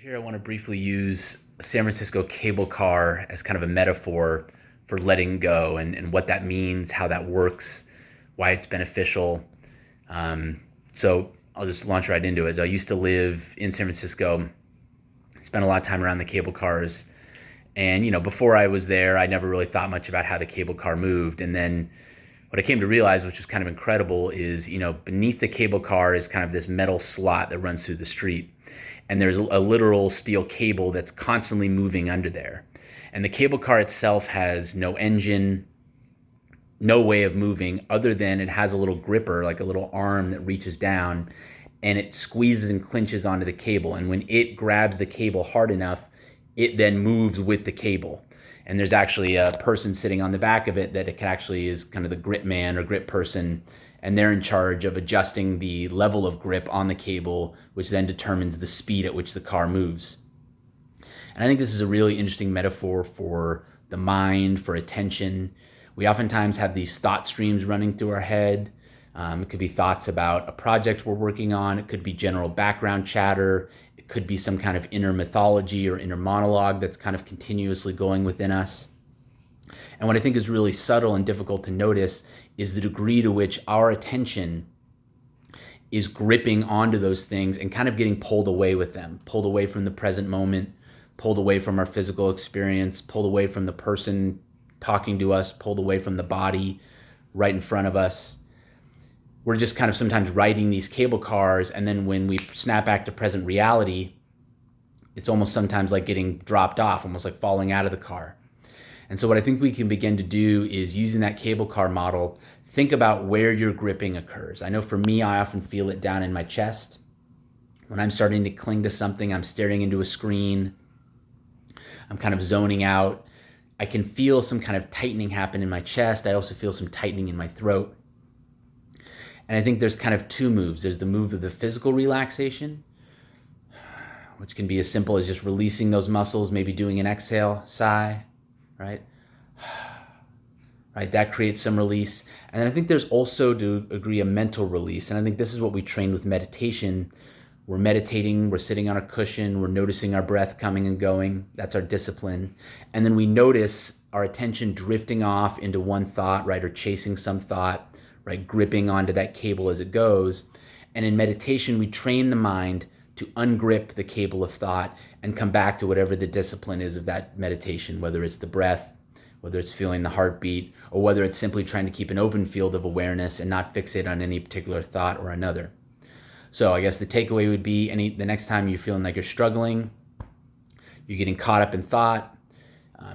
Here I want to briefly use a San Francisco cable car as kind of a metaphor for letting go and what that means, how that works, why it's beneficial. So I'll just launch right into it. I used to live in San Francisco, spent a lot of time around the cable cars. And, before I was there, I never really thought much about how the cable car moved. And then what I came to realize, which was kind of incredible, is, beneath the cable car is kind of this metal slot that runs through the street. And there's a literal steel cable that's constantly moving under there. And the cable car itself has no engine, no way of moving other than it has a little gripper, like a little arm that reaches down and it squeezes and clinches onto the cable. And when it grabs the cable hard enough, it then moves with the cable. And there's actually a person sitting on the back of it that it actually is kind of the grip man or grip person, and they're in charge of adjusting the level of grip on the cable, which then determines the speed at which the car moves. And I think this is a really interesting metaphor for the mind, for attention. We oftentimes have these thought streams running through our head. It could be thoughts about a project we're working on. It could be general background chatter. It could be some kind of inner mythology or inner monologue that's kind of continuously going within us. And what I think is really subtle and difficult to notice is the degree to which our attention is gripping onto those things and kind of getting pulled away with them, pulled away from the present moment, pulled away from our physical experience, pulled away from the person talking to us, pulled away from the body right in front of us. We're just kind of sometimes riding these cable cars, and then when we snap back to present reality, it's almost sometimes like getting dropped off, almost like falling out of the car. And so what I think we can begin to do is, using that cable car model, think about where your gripping occurs. I know for me, I often feel it down in my chest. When I'm starting to cling to something, I'm staring into a screen, I'm kind of zoning out. I can feel some kind of tightening happen in my chest. I also feel some tightening in my throat. And I think there's kind of two moves. There's the move of the physical relaxation, which can be as simple as just releasing those muscles, maybe doing an exhale, sigh, right? Right, that creates some release. And then I think there's also, to a degree, a mental release. And I think this is what we train with meditation. We're meditating, we're sitting on a cushion, we're noticing our breath coming and going. That's our discipline. And then we notice our attention drifting off into one thought, right, or chasing some thought, right, gripping onto that cable as it goes. And in meditation, we train the mind to ungrip the cable of thought and come back to whatever the discipline is of that meditation, whether it's the breath, whether it's feeling the heartbeat, or whether it's simply trying to keep an open field of awareness and not fixate on any particular thought or another. So I guess the takeaway would be, the next time you're feeling like you're struggling, you're getting caught up in thought,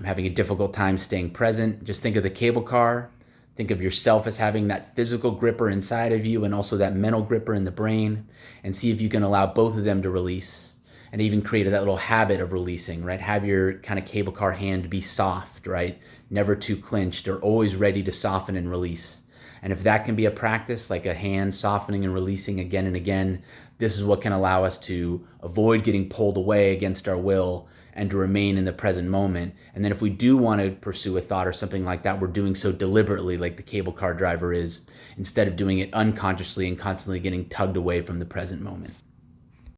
having a difficult time staying present, just think of the cable car. Think of yourself as having that physical gripper inside of you and also that mental gripper in the brain, and see if you can allow both of them to release, and even create that little habit of releasing, right? Have your kind of cable car hand be soft, right? Never too clenched, or always ready to soften and release. And if that can be a practice, like a hand softening and releasing again and again, this is what can allow us to avoid getting pulled away against our will and to remain in the present moment. And then if we do want to pursue a thought or something like that, we're doing so deliberately, like the cable car driver is, instead of doing it unconsciously and constantly getting tugged away from the present moment.